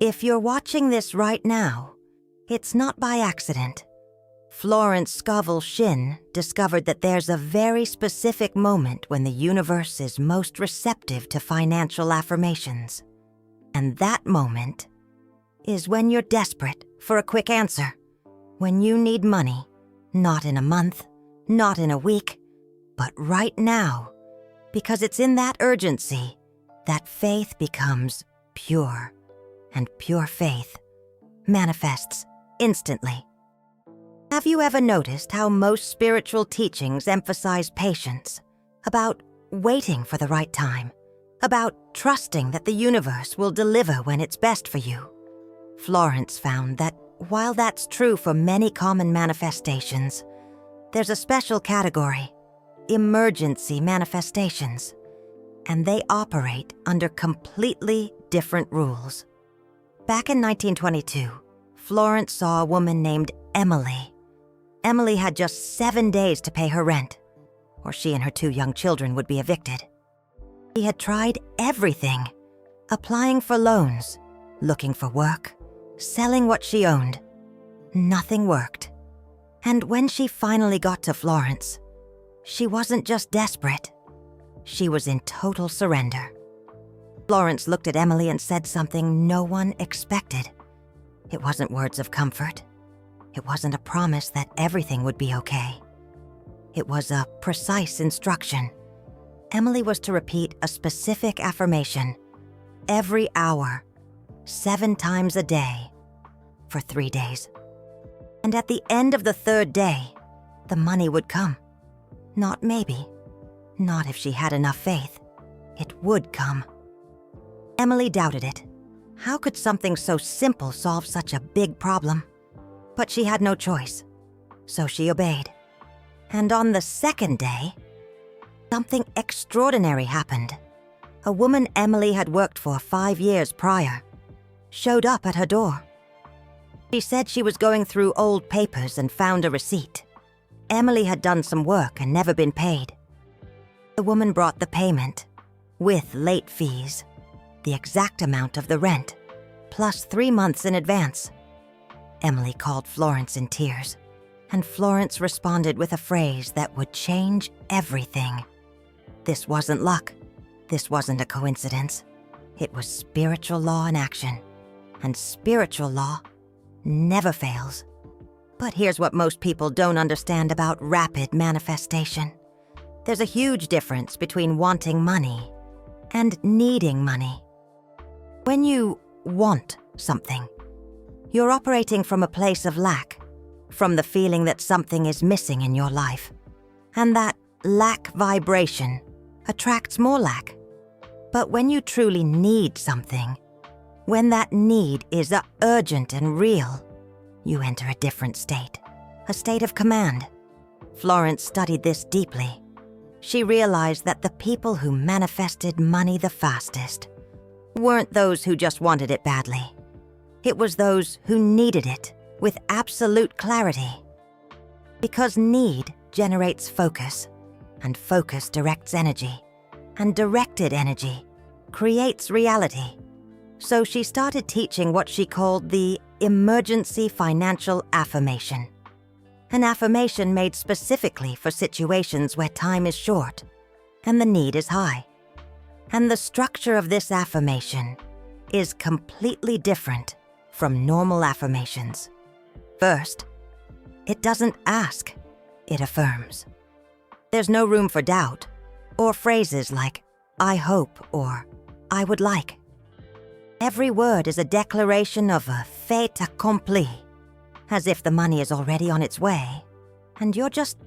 If you're watching this right now, it's not by accident. Florence Scovel Shinn discovered that there's a very specific moment when the universe is most receptive to financial affirmations. And that moment is when you're desperate for a quick answer. When you need money, not in a month, not in a week, but right now. Because it's in that urgency that faith becomes pure. And pure faith manifests instantly. Have you ever noticed how most spiritual teachings emphasize patience, about waiting for the right time, about trusting that the universe will deliver when it's best for you? Florence found that while that's true for many common manifestations, there's a special category, emergency manifestations, and they operate under completely different rules. Back in 1922, Florence saw a woman named Emily. Emily had just 7 days to pay her rent, or she and her 2 young children would be evicted. She had tried everything, applying for loans, looking for work, selling what she owned. Nothing worked. And when she finally got to Florence, she wasn't just desperate. She was in total surrender. Florence looked at Emily and said something no one expected. It wasn't words of comfort. It wasn't a promise that everything would be okay. It was a precise instruction. Emily was to repeat a specific affirmation every hour, 7 times a day, for 3 days. And at the end of the 3rd day, the money would come. Not maybe. Not if she had enough faith. It would come. Emily doubted it. How could something so simple solve such a big problem? But she had no choice, so she obeyed. And on the 2nd day, something extraordinary happened. A woman Emily had worked for 5 years prior showed up at her door. She said she was going through old papers and found a receipt. Emily had done some work and never been paid. The woman brought the payment, with late fees, the exact amount of the rent, plus 3 months in advance. Emily called Florence in tears, and Florence responded with a phrase that would change everything. This wasn't luck. This wasn't a coincidence. It was spiritual law in action, and spiritual law never fails. But here's what most people don't understand about rapid manifestation. There's a huge difference between wanting money and needing money. When you want something, you're operating from a place of lack, from the feeling that something is missing in your life. And that lack vibration attracts more lack. But when you truly need something, when that need is urgent and real, you enter a different state, a state of command. Florence studied this deeply. She realized that the people who manifested money the fastest weren't those who just wanted it badly. It was those who needed it with absolute clarity. Because need generates focus, and focus directs energy, and directed energy creates reality. So she started teaching what she called the emergency financial affirmation. An affirmation made specifically for situations where time is short and the need is high. And the structure of this affirmation is completely different from normal affirmations. First, it doesn't ask, it affirms. There's no room for doubt, or phrases like, I hope, or I would like. Every word is a declaration of a fait accompli, as if the money is already on its way, and you're just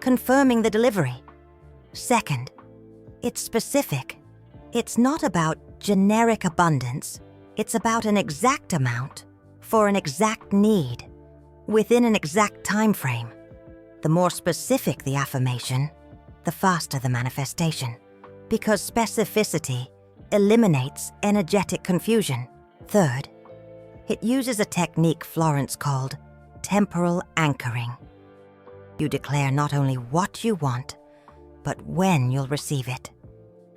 confirming the delivery. Second, it's specific. It's not about generic abundance. It's about an exact amount for an exact need within an exact time frame. The more specific the affirmation, the faster the manifestation, because specificity eliminates energetic confusion. Third, it uses a technique Florence called temporal anchoring. You declare not only what you want, but when you'll receive it.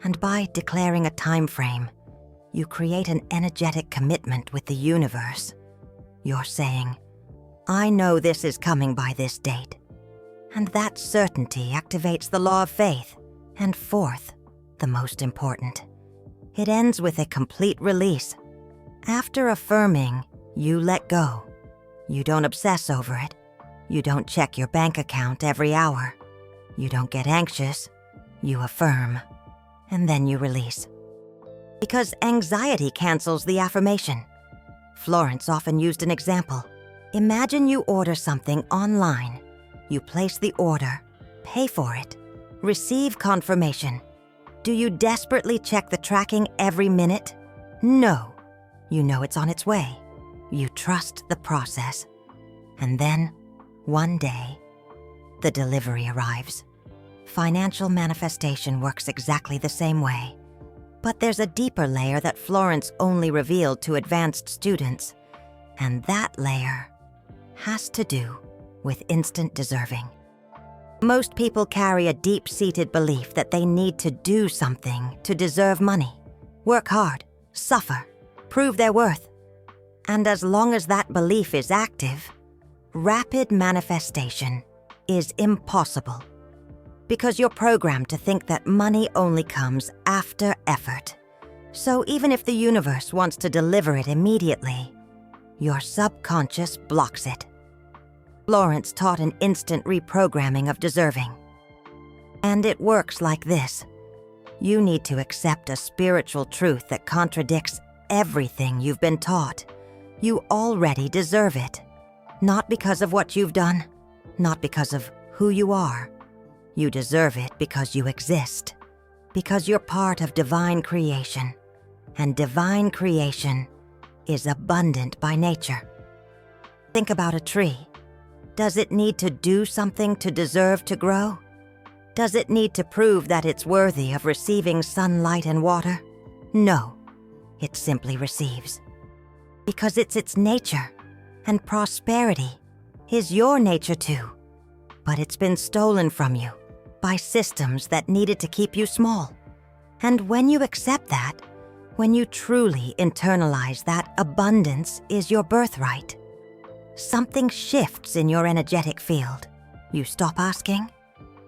And by declaring a time frame, you create an energetic commitment with the universe. You're saying, I know this is coming by this date. And that certainty activates the law of faith. And fourth, the most important, it ends with a complete release. After affirming, you let go. You don't obsess over it. You don't check your bank account every hour. You don't get anxious. You affirm. And then you release. Because anxiety cancels the affirmation. Florence often used an example. Imagine you order something online. You place the order, pay for it, receive confirmation. Do you desperately check the tracking every minute? No. You know it's on its way. You trust the process. And then, one day, the delivery arrives. Financial manifestation works exactly the same way. But there's a deeper layer that Florence only revealed to advanced students. And that layer has to do with instant deserving. Most people carry a deep-seated belief that they need to do something to deserve money, work hard, suffer, prove their worth. And as long as that belief is active, rapid manifestation is impossible. Because you're programmed to think that money only comes after effort. So even if the universe wants to deliver it immediately, your subconscious blocks it. Florence taught an instant reprogramming of deserving. And it works like this. You need to accept a spiritual truth that contradicts everything you've been taught. You already deserve it. Not because of what you've done, not because of who you are. You deserve it because you exist, because you're part of divine creation. And divine creation is abundant by nature. Think about a tree. Does it need to do something to deserve to grow? Does it need to prove that it's worthy of receiving sunlight and water? No, it simply receives. Because it's its nature, and prosperity is your nature too. But it's been stolen from you by systems that needed to keep you small. And when you accept that, when you truly internalize that abundance is your birthright, something shifts in your energetic field. You stop asking,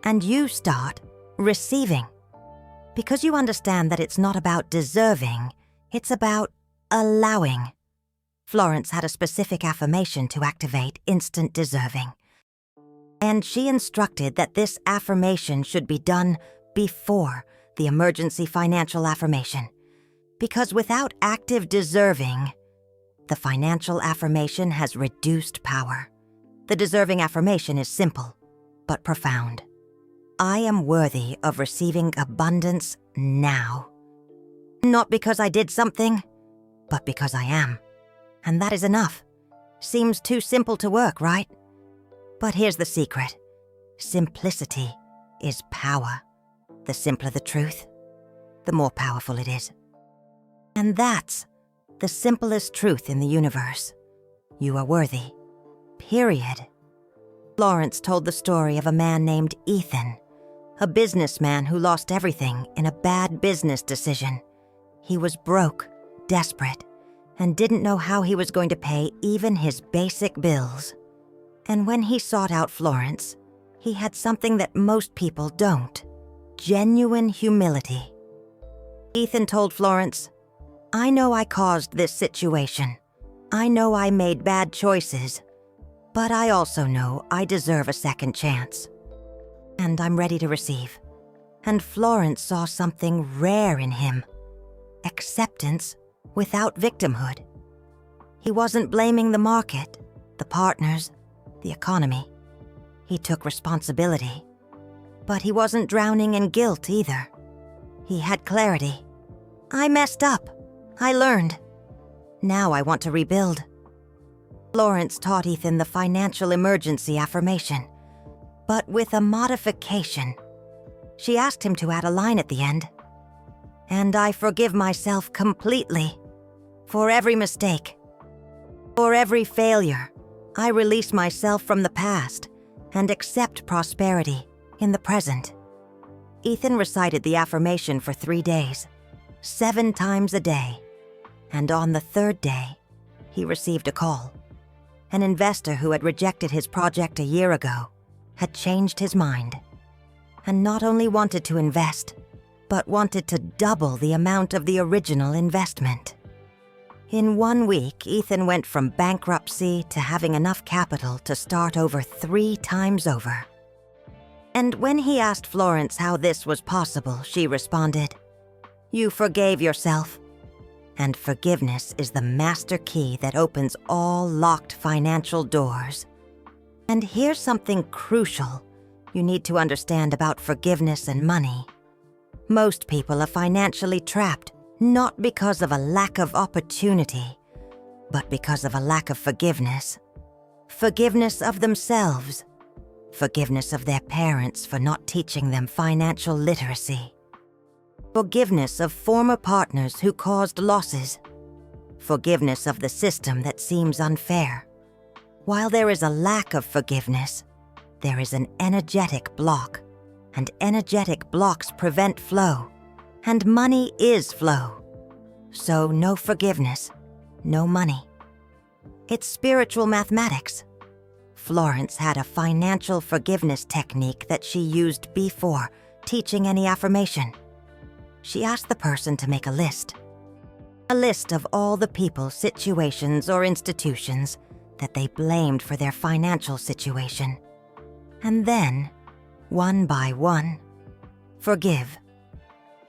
and you start receiving. Because you understand that it's not about deserving, it's about allowing. Florence had a specific affirmation to activate instant deserving. And she instructed that this affirmation should be done before the emergency financial affirmation. Because without active deserving, the financial affirmation has reduced power. The deserving affirmation is simple, but profound. I am worthy of receiving abundance now. Not because I did something, but because I am. And that is enough. Seems too simple to work, right? But here's the secret. Simplicity is power. The simpler the truth, the more powerful it is. And that's the simplest truth in the universe. You are worthy. Period. Florence told the story of a man named Ethan, a businessman who lost everything in a bad business decision. He was broke, desperate, and didn't know how he was going to pay even his basic bills. And when he sought out Florence, he had something that most people don't: genuine humility. Ethan told Florence, I know I caused this situation. I know I made bad choices, but I also know I deserve a second chance. And I'm ready to receive. And Florence saw something rare in him: acceptance without victimhood. He wasn't blaming the market, the partners, the economy. He took responsibility. But he wasn't drowning in guilt either. He had clarity. I messed up. I learned. Now I want to rebuild. Florence taught Ethan the financial emergency affirmation, but with a modification. She asked him to add a line at the end. And I forgive myself completely for every mistake. For every failure, I release myself from the past and accept prosperity in the present. Ethan recited the affirmation for 3 days, 7 times a day, And on the third day, he received a call. An investor who had rejected his project a year ago had changed his mind, and not only wanted to invest, but wanted to double the amount of the original investment. In 1 week, Ethan went from bankruptcy to having enough capital to start over 3 times over. And when he asked Florence how this was possible, she responded, "You forgave yourself. And forgiveness is the master key that opens all locked financial doors." And here's something crucial you need to understand about forgiveness and money. Most people are financially trapped, not because of a lack of opportunity, but because of a lack of forgiveness. Forgiveness of themselves. Forgiveness of their parents for not teaching them financial literacy. Forgiveness of former partners who caused losses. Forgiveness of the system that seems unfair. While there is a lack of forgiveness, there is an energetic block, and energetic blocks prevent flow, and money is flow. So no forgiveness, no money. It's spiritual mathematics. Florence had a financial forgiveness technique that she used before teaching any affirmation. She asked the person to make a list of all the people, situations, or institutions that they blamed for their financial situation. And then, one by one, forgive.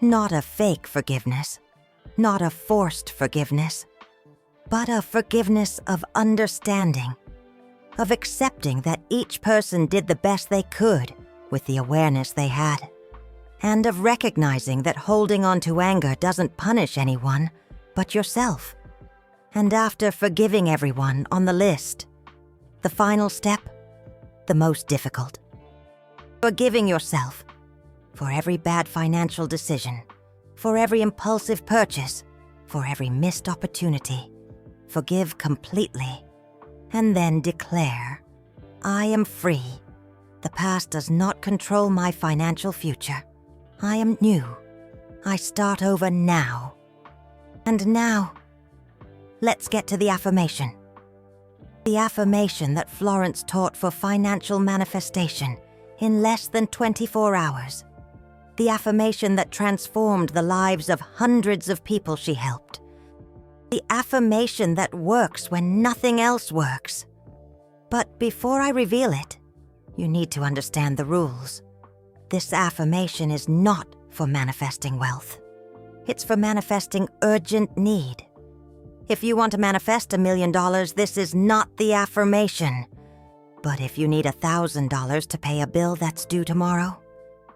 Not a fake forgiveness, not a forced forgiveness, but a forgiveness of understanding, of accepting that each person did the best they could with the awareness they had, and of recognizing that holding on to anger doesn't punish anyone but yourself. And after forgiving everyone on the list, the final step, the most difficult. Forgiving yourself for every bad financial decision, for every impulsive purchase, for every missed opportunity. Forgive completely, and then declare, "I am free. The past does not control my financial future. I am new. I start over now." And now, let's get to the affirmation. The affirmation that Florence taught for financial manifestation in less than 24 hours. The affirmation that transformed the lives of hundreds of people she helped. The affirmation that works when nothing else works. But before I reveal it, you need to understand the rules. This affirmation is not for manifesting wealth. It's for manifesting urgent need. If you want to manifest $1 million, this is not the affirmation. But if you need $1,000 to pay a bill that's due tomorrow,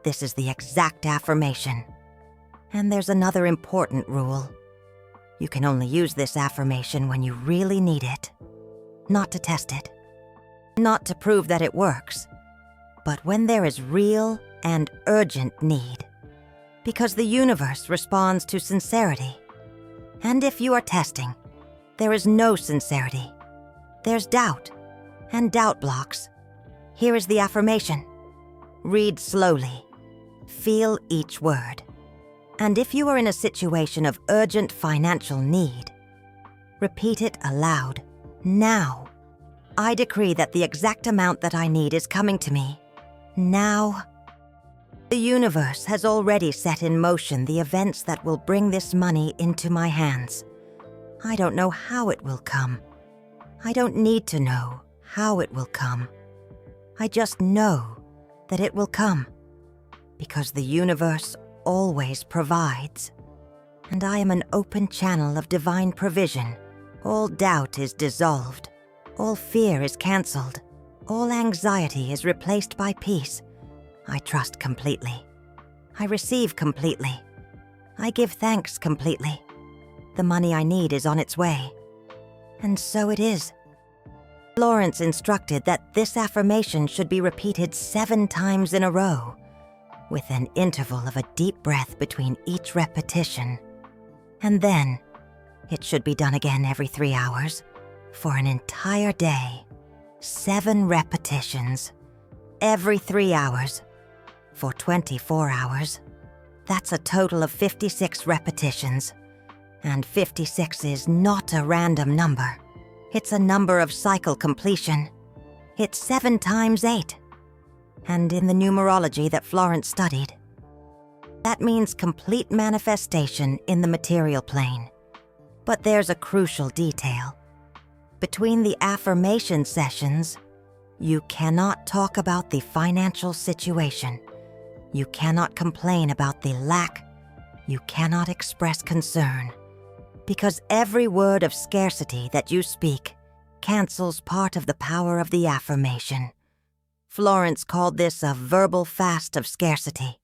this is the exact affirmation. And there's another important rule. You can only use this affirmation when you really need it. Not to test it. Not to prove that it works. But when there is real and urgent need. Because the universe responds to sincerity. And if you are testing, there is no sincerity. There's doubt, and doubt blocks. Here is the affirmation. Read slowly. Feel each word. And if you are in a situation of urgent financial need, repeat it aloud. Now. I decree that the exact amount that I need is coming to me. Now. The universe has already set in motion the events that will bring this money into my hands. I don't know how it will come. I don't need to know how it will come. I just know that it will come. Because the universe always provides. And I am an open channel of divine provision. All doubt is dissolved. All fear is canceled. All anxiety is replaced by peace. I trust completely. I receive completely. I give thanks completely. The money I need is on its way. And so it is. Florence instructed that this affirmation should be repeated 7 times in a row, with an interval of a deep breath between each repetition. And then, it should be done again every 3 hours, for an entire day. 7 repetitions, every 3 hours, for 24 hours. That's a total of 56 repetitions. And 56 is not a random number. It's a number of cycle completion. It's 7 times 8. And in the numerology that Florence studied, that means complete manifestation in the material plane. But there's a crucial detail. Between the affirmation sessions, you cannot talk about the financial situation. You cannot complain about the lack. You cannot express concern. Because every word of scarcity that you speak cancels part of the power of the affirmation. Florence called this a verbal fast of scarcity.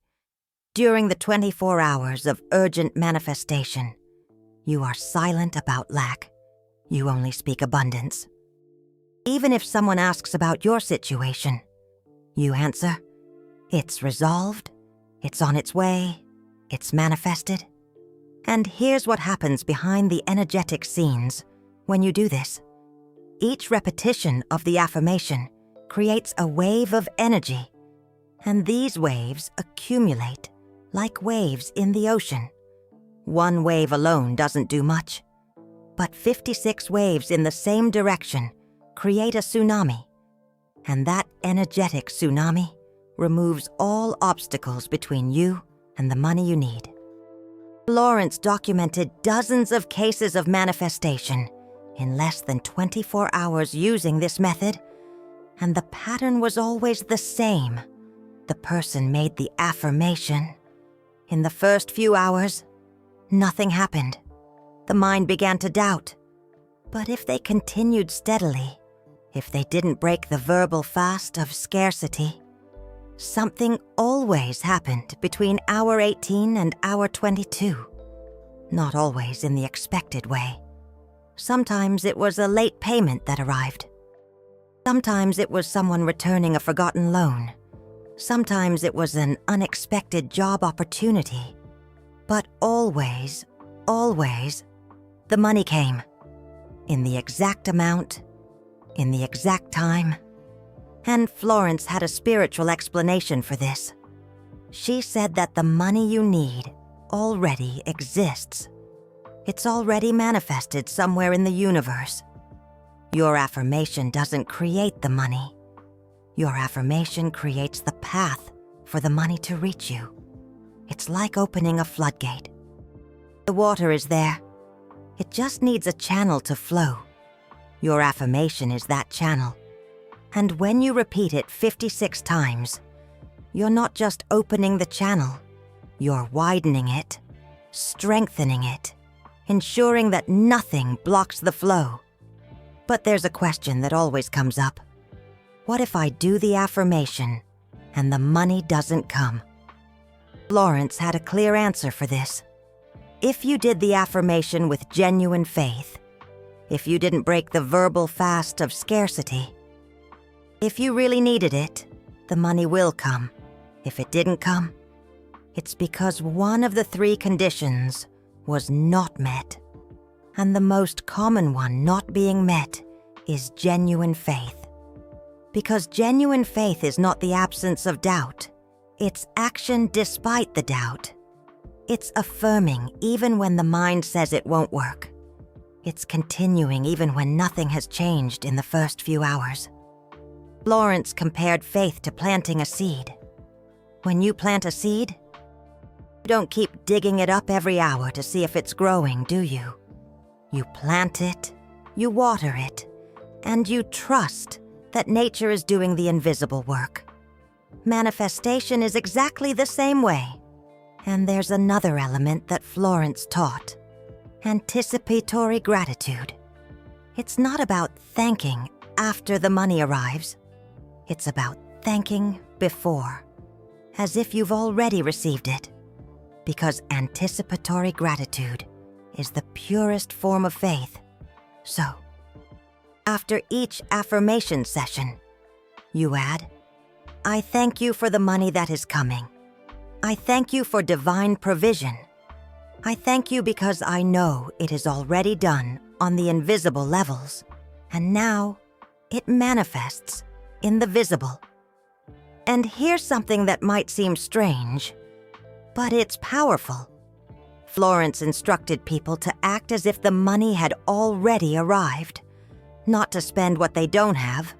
During the 24 hours of urgent manifestation, you are silent about lack. You only speak abundance. Even if someone asks about your situation, you answer, "It's resolved, it's on its way, it's manifested." And here's what happens behind the energetic scenes when you do this. Each repetition of the affirmation creates a wave of energy, and these waves accumulate like waves in the ocean. One wave alone doesn't do much, but 56 waves in the same direction create a tsunami, and that energetic tsunami removes all obstacles between you and the money you need. Florence documented dozens of cases of manifestation in less than 24 hours using this method, and the pattern was always the same. The person made the affirmation. In the first few hours, nothing happened. The mind began to doubt. But if they continued steadily, if they didn't break the verbal fast of scarcity, something always happened between hour 18 and hour 22. Not always in the expected way. Sometimes it was a late payment that arrived. Sometimes it was someone returning a forgotten loan. Sometimes it was an unexpected job opportunity. But always, the money came. In the exact amount, in the exact time. And Florence had a spiritual explanation for this. She said that the money you need already exists. It's already manifested somewhere in the universe. Your affirmation doesn't create the money. Your affirmation creates the path for the money to reach you. It's like opening a floodgate. The water is there. It just needs a channel to flow. Your affirmation is that channel. And when you repeat it 56 times, you're not just opening the channel, you're widening it, strengthening it, ensuring that nothing blocks the flow. But there's a question that always comes up. What if I do the affirmation and the money doesn't come? Florence had a clear answer for this. If you did the affirmation with genuine faith, if you didn't break the verbal fast of scarcity, if you really needed it, the money will come. If it didn't come, it's because one of the 3 conditions was not met. And the most common one not being met is genuine faith. Because genuine faith is not the absence of doubt. It's action despite the doubt. It's affirming even when the mind says it won't work. It's continuing even when nothing has changed in the first few hours. Florence compared faith to planting a seed. When you plant a seed, you don't keep digging it up every hour to see if it's growing, do you? You plant it, you water it, and you trust that nature is doing the invisible work. Manifestation is exactly the same way. And there's another element that Florence taught: anticipatory gratitude. It's not about thanking after the money arrives. It's about thanking before, as if you've already received it. Because anticipatory gratitude is the purest form of faith. So, after each affirmation session, you add, "I thank you for the money that is coming. I thank you for divine provision. I thank you because I know it is already done on the invisible levels, and now it manifests in the visible." And here's something that might seem strange, but it's powerful. Florence instructed people to act as if the money had already arrived, not to spend what they don't have,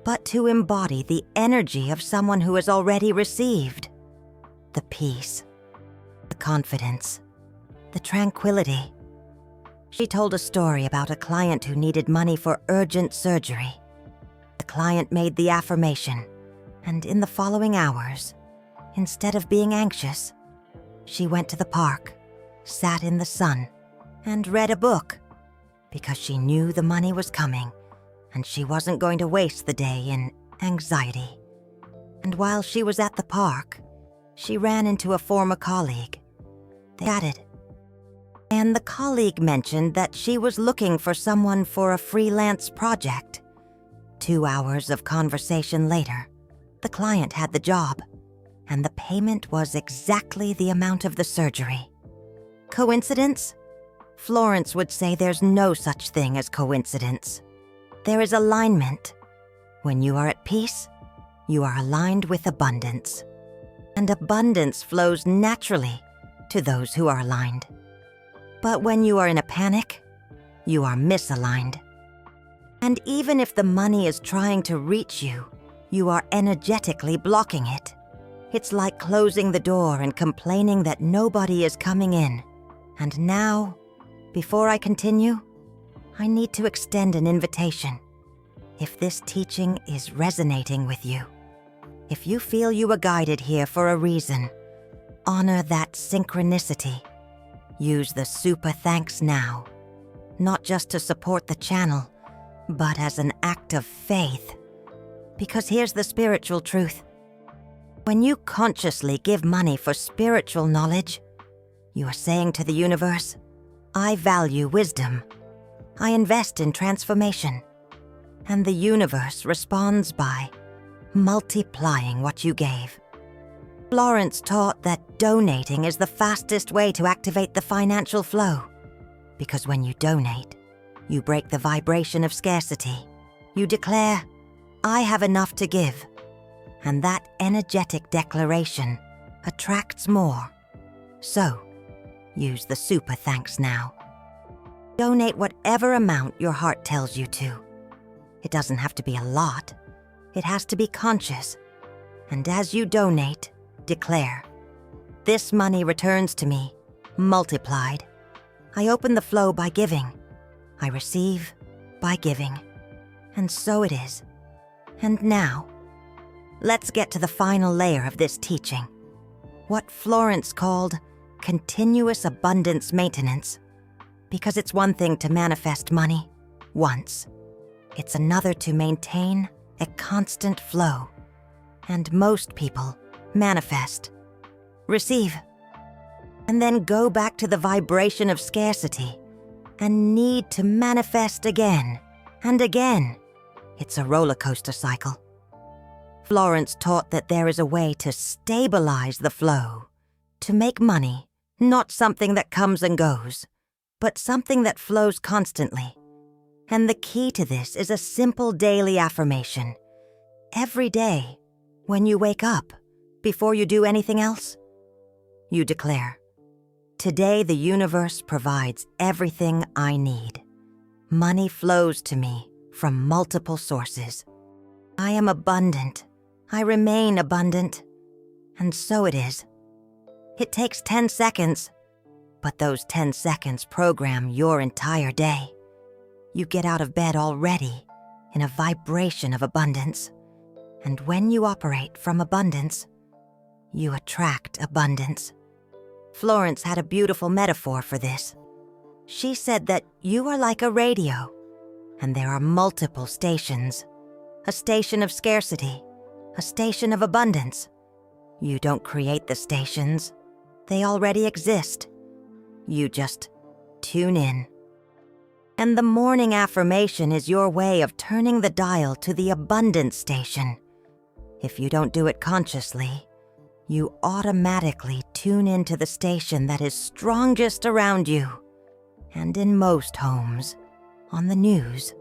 but to embody the energy of someone who has already received. The peace, the confidence, the tranquility. She told a story about a client who needed money for urgent surgery. The client made the affirmation, and in the following hours, instead of being anxious, she went to the park, sat in the sun, and read a book, because she knew the money was coming, and she wasn't going to waste the day in anxiety. And while she was at the park, she ran into a former colleague. They chatted, and the colleague mentioned that she was looking for someone for a freelance project. 2 hours of conversation later, the client had the job, and the payment was exactly the amount of the surgery. Coincidence? Florence would say there's no such thing as coincidence. There is alignment. When you are at peace, you are aligned with abundance. And abundance flows naturally to those who are aligned. But when you are in a panic, you are misaligned. And even if the money is trying to reach you, you are energetically blocking it. It's like closing the door and complaining that nobody is coming in. And now, before I continue, I need to extend an invitation. If this teaching is resonating with you, if you feel you were guided here for a reason, honor that synchronicity. Use the super thanks now, not just to support the channel, but as an act of faith. Because here's the spiritual truth. When you consciously give money for spiritual knowledge, you are saying to the universe, I value wisdom. I invest in transformation. And the universe responds by multiplying what you gave. Florence taught that donating is the fastest way to activate the financial flow. Because when you donate, you break the vibration of scarcity. You declare, I have enough to give. And that energetic declaration attracts more. So, use the super thanks now. Donate whatever amount your heart tells you to. It doesn't have to be a lot. It has to be conscious. And as you donate, declare, this money returns to me, multiplied. I open the flow by giving. I receive by giving. And so it is. And now, let's get to the final layer of this teaching. What Florence called continuous abundance maintenance. Because it's one thing to manifest money once. It's another to maintain a constant flow. And most people manifest, receive, and then go back to the vibration of scarcity and need to manifest again and again. It's a roller coaster cycle. Florence taught that there is a way to stabilize the flow, to make money not something that comes and goes, but something that flows constantly. And the key to this is a simple daily affirmation. Every day, when you wake up, before you do anything else, you declare, today the universe provides everything I need. Money flows to me from multiple sources. I am abundant. I remain abundant. And so it is. It takes 10 seconds, but those 10 seconds program your entire day. You get out of bed already in a vibration of abundance. And when you operate from abundance, you attract abundance. Florence had a beautiful metaphor for this. She said that you are like a radio, and there are multiple stations. A station of scarcity, a station of abundance. You don't create the stations. They already exist. You just tune in. And the morning affirmation is your way of turning the dial to the abundance station. If you don't do it consciously, you automatically tune into the station that is strongest around you. And in most homes, on the news,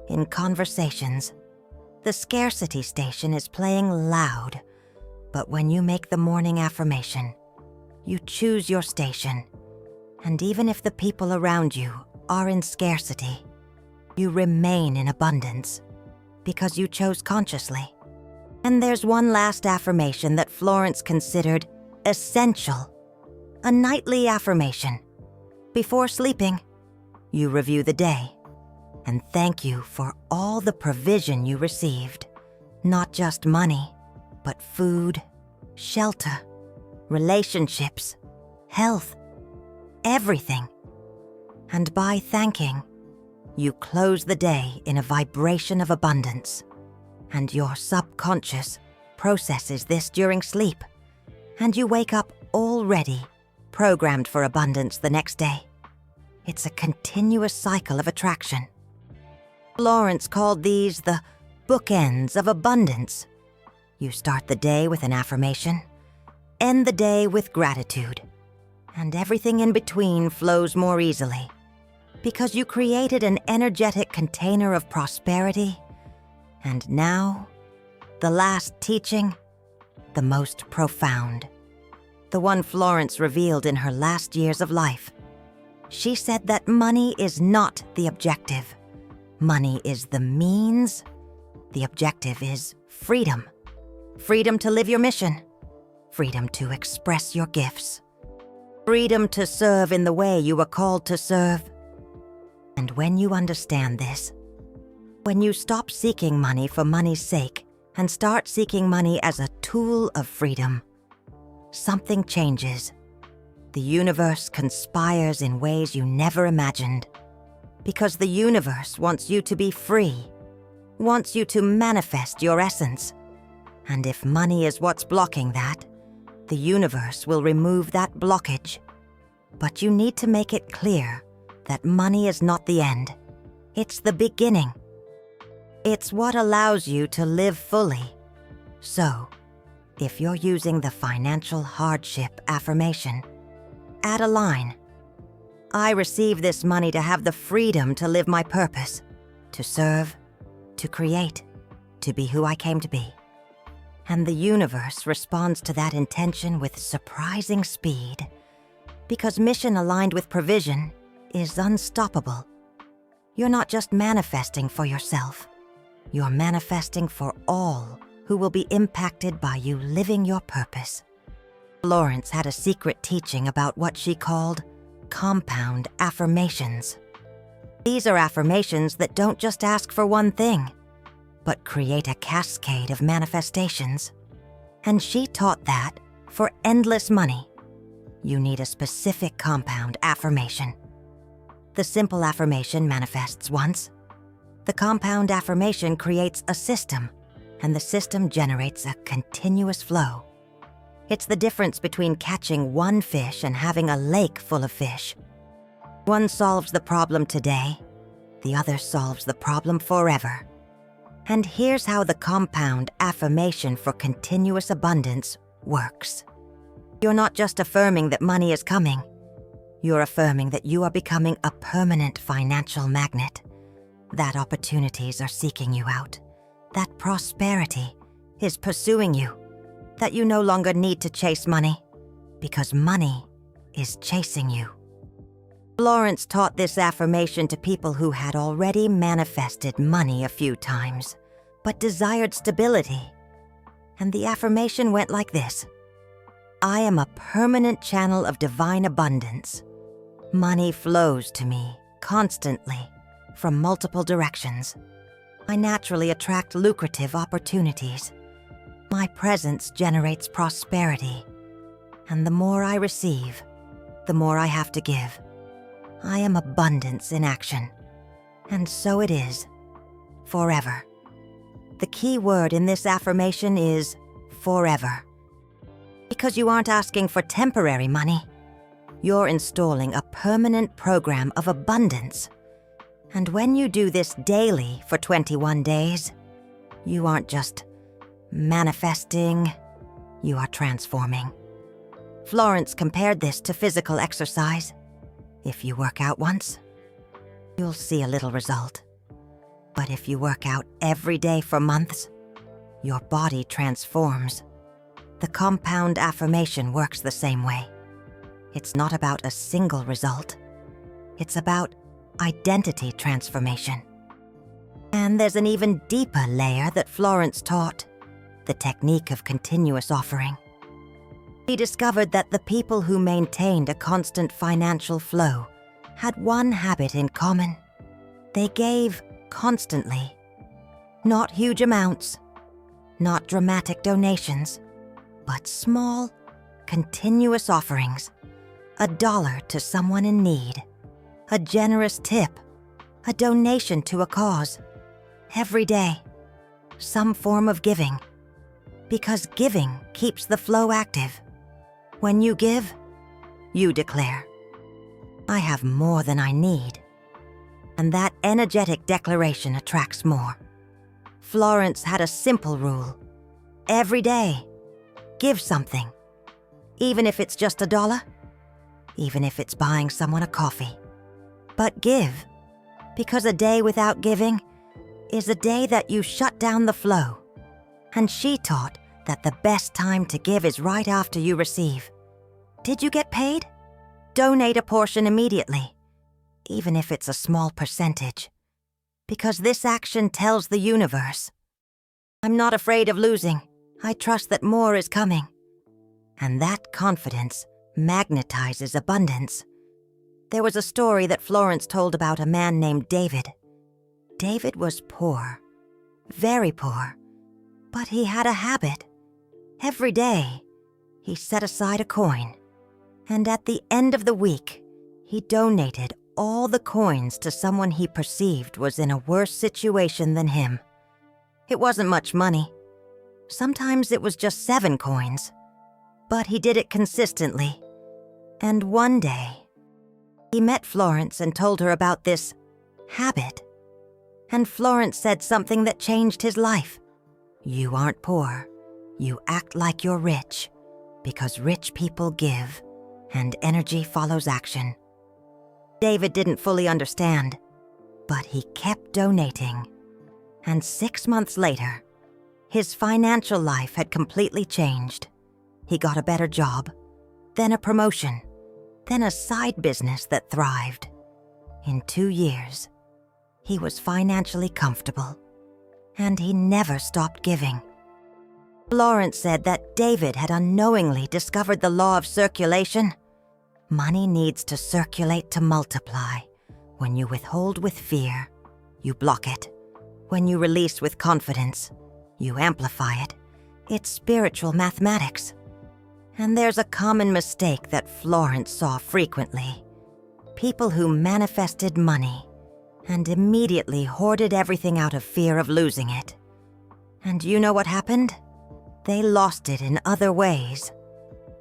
in conversations, the scarcity station is playing loud. But when you make the morning affirmation, you choose your station. And even if the people around you are in scarcity, you remain in abundance because you chose consciously. And there's one last affirmation that Florence considered essential, a nightly affirmation. Before sleeping, you review the day and thank you for all the provision you received, not just money, but food, shelter, relationships, health, everything. And by thanking, you close the day in a vibration of abundance, and your subconscious processes this during sleep, and you wake up already programmed for abundance the next day. It's a continuous cycle of attraction. Florence called these the bookends of abundance. You start the day with an affirmation, end the day with gratitude, and everything in between flows more easily because you created an energetic container of prosperity. And now, the last teaching, the most profound, the one Florence revealed in her last years of life. She said that money is not the objective. Money is the means. The objective is freedom. Freedom to live your mission. Freedom to express your gifts. Freedom to serve in the way you were called to serve. And when you understand this, when you stop seeking money for money's sake and start seeking money as a tool of freedom, something changes. The universe conspires in ways you never imagined. Because the universe wants you to be free, wants you to manifest your essence. And if money is what's blocking that, the universe will remove that blockage. But you need to make it clear that money is not the end. It's the beginning. It's what allows you to live fully. So, if you're using the financial hardship affirmation, add a line. I receive this money to have the freedom to live my purpose, to serve, to create, to be who I came to be. And the universe responds to that intention with surprising speed, because mission aligned with provision is unstoppable. You're not just manifesting for yourself. You're manifesting for all who will be impacted by you living your purpose. Florence had a secret teaching about what she called compound affirmations. These are affirmations that don't just ask for one thing, but create a cascade of manifestations. And she taught that for endless money, you need a specific compound affirmation. The simple affirmation manifests once. The compound affirmation creates a system, and the system generates a continuous flow. It's the difference between catching one fish and having a lake full of fish. One solves the problem today, the other solves the problem forever. And here's how the compound affirmation for continuous abundance works. You're not just affirming that money is coming. You're affirming that you are becoming a permanent financial magnet, that opportunities are seeking you out, that prosperity is pursuing you, that you no longer need to chase money, because money is chasing you. Florence taught this affirmation to people who had already manifested money a few times, but desired stability. And the affirmation went like this: I am a permanent channel of divine abundance. Money flows to me constantly from multiple directions. I naturally attract lucrative opportunities. My presence generates prosperity. And the more I receive, the more I have to give. I am abundance in action. And so it is, forever. The key word in this affirmation is forever. Because you aren't asking for temporary money. You're installing a permanent program of abundance. And when you do this daily for 21 days, you aren't just manifesting, you are transforming. Florence compared this to physical exercise. If you work out once, you'll see a little result. But if you work out every day for months, your body transforms. The compound affirmation works the same way. It's not about a single result. It's about identity transformation. And there's an even deeper layer that Florence taught, the technique of continuous offering. She discovered that the people who maintained a constant financial flow had one habit in common. They gave constantly. Not huge amounts, not dramatic donations, but small, continuous offerings. $1 to someone in need, a generous tip, a donation to a cause. Every day, some form of giving. Because giving keeps the flow active. When you give, you declare, I have more than I need. And that energetic declaration attracts more. Florence had a simple rule. Every day, give something. Even if it's just $1, even if it's buying someone a coffee. But give, because a day without giving is a day that you shut down the flow. And she taught that the best time to give is right after you receive. Did you get paid? Donate a portion immediately, even if it's a small percentage. Because this action tells the universe, I'm not afraid of losing. I trust that more is coming. And that confidence magnetizes abundance. There was a story that Florence told about a man named David. David was poor, very poor, but he had a habit. Every day, he set aside a coin, and at the end of the week, he donated all the coins to someone he perceived was in a worse situation than him. It wasn't much money. Sometimes it was just 7 coins, but he did it consistently. And one day, he met Florence and told her about this habit. And Florence said something that changed his life. You aren't poor. You act like you're rich, because rich people give, and energy follows action. David didn't fully understand, but he kept donating. And 6 months later, his financial life had completely changed. He got a better job, then a promotion, then a side business that thrived. In 2 years, he was financially comfortable, and he never stopped giving. Florence said that David had unknowingly discovered the law of circulation. Money needs to circulate to multiply. When you withhold with fear, you block it. When you release with confidence, you amplify it. It's spiritual mathematics. And there's a common mistake that Florence saw frequently. People who manifested money and immediately hoarded everything out of fear of losing it. And you know what happened? They lost it in other ways.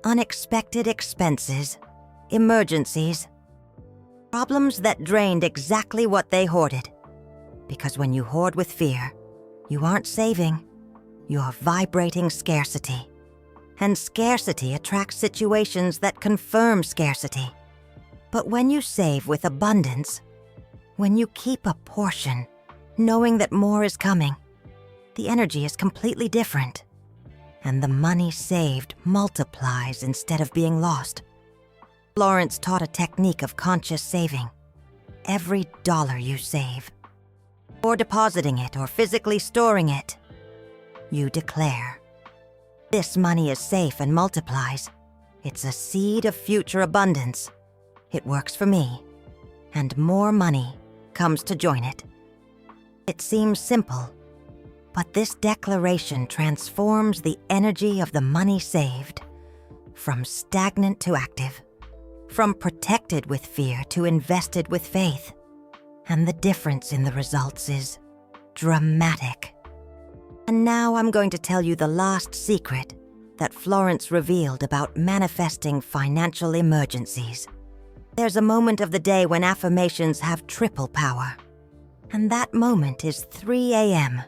Unexpected expenses, emergencies, problems that drained exactly what they hoarded. Because when you hoard with fear, you aren't saving, you're vibrating scarcity. And scarcity attracts situations that confirm scarcity. But when you save with abundance, when you keep a portion, knowing that more is coming, the energy is completely different. And the money saved multiplies instead of being lost. Florence taught a technique of conscious saving. Every dollar you save, or depositing it or physically storing it, you declare, this money is safe and multiplies. It's a seed of future abundance. It works for me, and more money comes to join it. It seems simple, but this declaration transforms the energy of the money saved from stagnant to active, from protected with fear to invested with faith. And the difference in the results is dramatic. And now I'm going to tell you the last secret that Florence revealed about manifesting financial emergencies. There's a moment of the day when affirmations have triple power. And that moment is 3 a.m.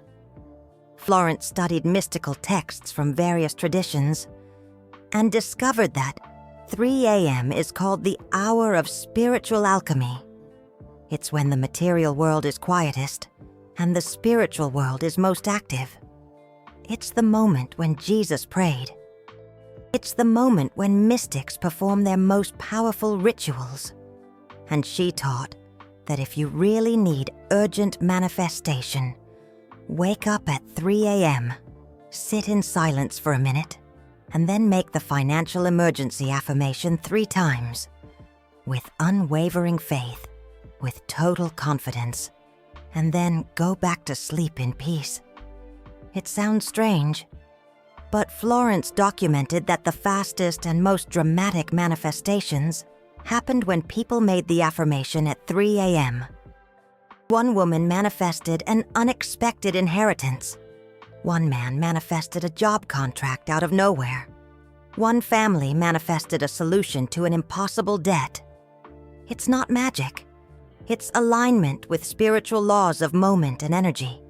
Florence studied mystical texts from various traditions and discovered that 3 a.m. is called the hour of spiritual alchemy. It's when the material world is quietest and the spiritual world is most active. It's the moment when Jesus prayed, It's the moment when mystics perform their most powerful rituals. And she taught that if you really need urgent manifestation, wake up at 3 a.m., sit in silence for a minute, and then make the financial emergency affirmation 3 times, with unwavering faith, with total confidence, and then go back to sleep in peace. It sounds strange, but Florence documented that the fastest and most dramatic manifestations happened when people made the affirmation at 3 a.m. One woman manifested an unexpected inheritance. One man manifested a job contract out of nowhere. One family manifested a solution to an impossible debt. It's not magic. It's alignment with spiritual laws of moment and energy.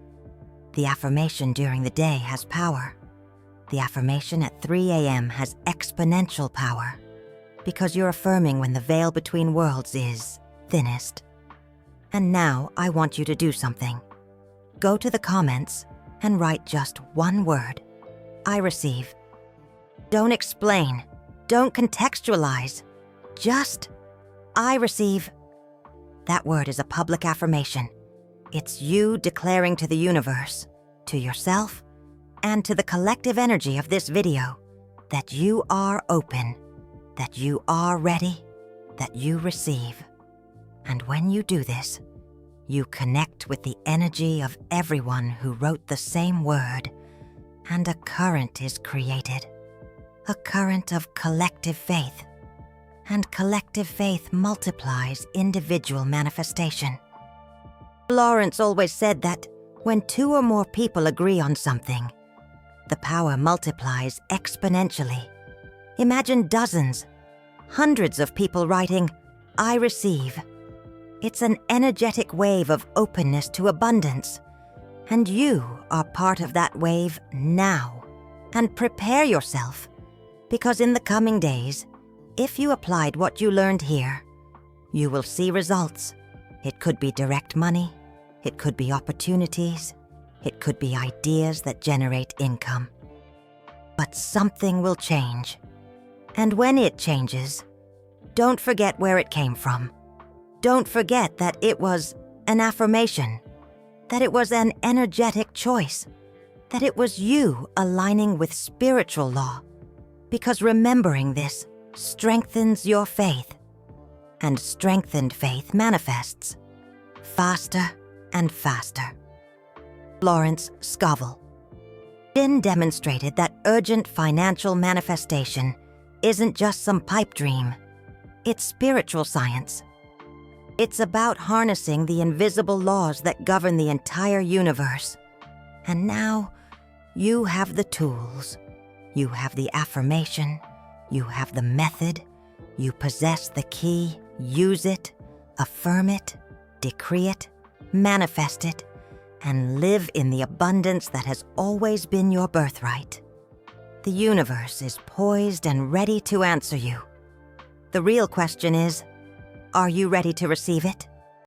The affirmation during the day has power. The affirmation at 3 a.m. has exponential power, because you're affirming when the veil between worlds is thinnest. And now I want you to do something. Go to the comments and write just one word. I receive. Don't explain. Don't contextualize. Just, I receive. That word is a public affirmation. It's you declaring to the universe, to yourself, and to the collective energy of this video that you are open, that you are ready, that you receive. And when you do this, you connect with the energy of everyone who wrote the same word, and a current is created. A current of collective faith. And collective faith multiplies individual manifestation. Florence always said that when 2 or more people agree on something, the power multiplies exponentially. Imagine dozens, hundreds of people writing, I receive. It's an energetic wave of openness to abundance, and you are part of that wave now. And prepare yourself, because in the coming days, if you applied what you learned here, you will see results. It could be direct money, it could be opportunities, it could be ideas that generate income. But something will change. And when it changes, don't forget where it came from. Don't forget that it was an affirmation, that it was an energetic choice, that it was you aligning with spiritual law, because remembering this strengthens your faith, and strengthened faith manifests faster and faster. Florence Scovel Shinn demonstrated that urgent financial manifestation isn't just some pipe dream. It's spiritual science. It's about harnessing the invisible laws that govern the entire universe. And now, you have the tools. You have the affirmation. You have the method. You possess the key. Use it, affirm it, decree it, manifest it, and live in the abundance that has always been your birthright. The universe is poised and ready to answer you. The real question is, are you ready to receive it?